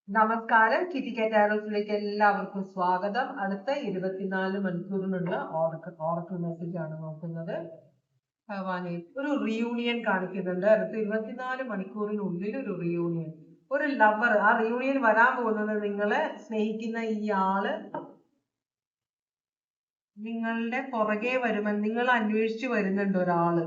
നമസ്കാരം. കിറ്റി കാറ്റ് ആരോസിലേക്ക് എല്ലാവർക്കും സ്വാഗതം. അടുത്ത 24 മണിക്കൂറിനുള്ള ഓറക്കിൾ മെസ്സേജ് ആണ് നോക്കുന്നത്. ഭഗവാനെ, ഒരു റിയൂണിയൻ കാണിക്കുന്നുണ്ട്. അടുത്ത 24 മണിക്കൂറിനുള്ളിൽ ഒരു റിയൂണിയൻ, ഒരു ലവർ. ആ റിയൂണിയൻ വരാൻ പോകുന്നത് നിങ്ങളെ സ്നേഹിക്കുന്ന ഈ ആള് നിങ്ങളുടെ പുറകെ വരുമെന്ന് നിങ്ങൾ അന്വേഷിച്ചു വരുന്നുണ്ട് ഒരാള്.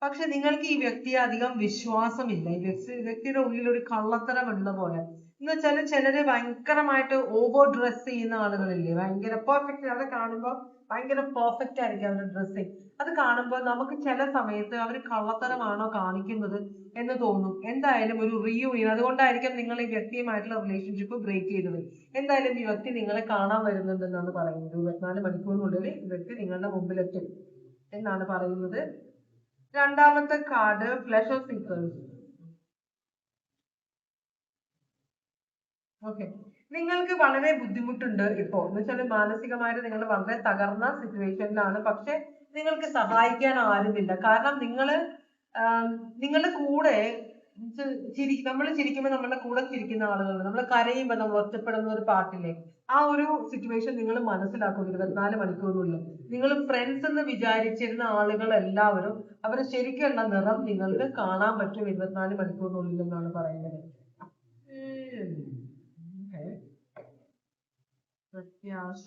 പക്ഷെ നിങ്ങൾക്ക് ഈ വ്യക്തിയെ അധികം വിശ്വാസമില്ല. ഈ വ്യക്തിയുടെ ഉള്ളിൽ ഒരു കള്ളത്തരം ഉള്ള പോലെ. എന്ന് വെച്ചാൽ ചിലര് ഭയങ്കരമായിട്ട് ഓവർ ഡ്രസ് ചെയ്യുന്ന ആളുകളില്ലേ, ഭയങ്കര പെർഫെക്റ്റ്. അവരെ കാണുമ്പോൾ ഭയങ്കര പെർഫെക്റ്റ് ആയിരിക്കും അവരുടെ ഡ്രസ്സിങ്. അത് കാണുമ്പോൾ നമുക്ക് ചില സമയത്ത് അവർ കള്ളത്തരമാണോ കാണിക്കുന്നത് എന്ന് തോന്നും. എന്തായാലും ഒരു റീയൂണിയൻ, അതുകൊണ്ടായിരിക്കും നിങ്ങൾ ഈ വ്യക്തിയുമായിട്ടുള്ള റിലേഷൻഷിപ്പ് ബ്രേക്ക് ചെയ്തത്. എന്തായാലും ഈ വ്യക്തി നിങ്ങളെ കാണാൻ വരുന്നുണ്ടെന്നാണ് പറയുന്നത്. 24 മണിക്കൂറിനുള്ളിൽ ഈ വ്യക്തി നിങ്ങളുടെ മുമ്പിലെത്തും എന്നാണ് പറയുന്നത്. രണ്ടാമത്തെ കാർഡ് ഫ്ലഷർ സീക്കേഴ്സ്. ഓക്കെ, നിങ്ങൾക്ക് വളരെ ബുദ്ധിമുട്ടുണ്ട് ഇപ്പോ. എന്ന് വെച്ചാൽ മാനസികമായിട്ട് നിങ്ങൾ വളരെ തകർന്ന സിറ്റുവേഷനിലാണ്. പക്ഷെ നിങ്ങൾക്ക് സഹായിക്കാൻ ആരുമില്ല. കാരണം നിങ്ങളുടെ കൂടെ നമ്മൾ ചിരിക്കുമ്പോൾ നമ്മളുടെ കൂടെ ചിരിക്കുന്ന ആളുകളുണ്ട്. നമ്മൾ കരയുമ്പോൾ നമ്മൾ ഒറ്റപ്പെടുന്ന ഒരു പാട്ടില്ലേ, ആ ഒരു സിറ്റുവേഷൻ നിങ്ങൾ മനസ്സിലാക്കും 24 മണിക്കൂറിനുള്ളിൽ. നിങ്ങൾ ഫ്രണ്ട്സ് എന്ന് വിചാരിച്ചിരുന്ന ആളുകൾ എല്ലാവരും അവരുടെ ശരിക്കുള്ള നിറം നിങ്ങൾക്ക് കാണാൻ പറ്റും 24 മണിക്കൂറിനുള്ളിൽ എന്നാണ് പറയുന്നത്. പ്രത്യാശ.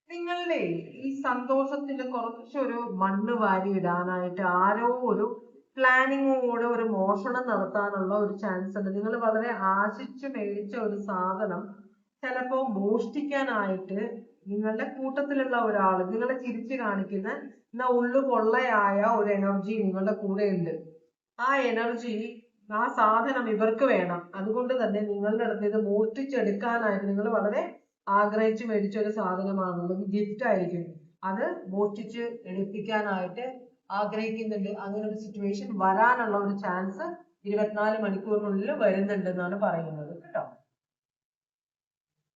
നിങ്ങളുടെ ഈ സന്തോഷത്തിന് കുറച്ചൊരു മണ്ണ് വാരി ഇടാനായിട്ട് ആരോ ഒരു പ്ലാനിങ്ങോടെ ഒരു മോഷണം നടത്താനുള്ള ഒരു ചാൻസ് ഉണ്ട്. നിങ്ങൾ വളരെ ആശിച്ചു മേടിച്ച ഒരു സാധനം ചിലപ്പോ മോഷ്ടിക്കാനായിട്ട് നിങ്ങളുടെ കൂട്ടത്തിലുള്ള ഒരാൾ, നിങ്ങളെ ചിരിച്ചു കാണിക്കുന്ന എന്നാ ഉള്ളു പൊള്ളയായ ഒരു എനർജി നിങ്ങളുടെ കൂടെ ഉണ്ട്. ആ എനർജി, ആ സാധനം ഇവർക്ക് വേണം. അതുകൊണ്ട് തന്നെ നിങ്ങളുടെ അടുത്ത് ഇത് മോഷ്ടിച്ചെടുക്കാനായിട്ട് നിങ്ങൾ വളരെ ആഗ്രഹിച്ച് മേടിച്ച ഒരു സാധനമാണ്, അല്ലെങ്കിൽ ഗിഫ്റ്റ് ആയിരിക്കും. അത് മോഷ്ടിച്ച് എടുപ്പിക്കാനായിട്ട് ആഗ്രഹിക്കുന്നുണ്ട്. അങ്ങനെ ഒരു സിറ്റുവേഷൻ വരാനുള്ള ഒരു ചാൻസ് 24 മണിക്കൂറിനുള്ളിൽ വരുന്നുണ്ടെന്നാണ് പറയുന്നത് കേട്ടോ.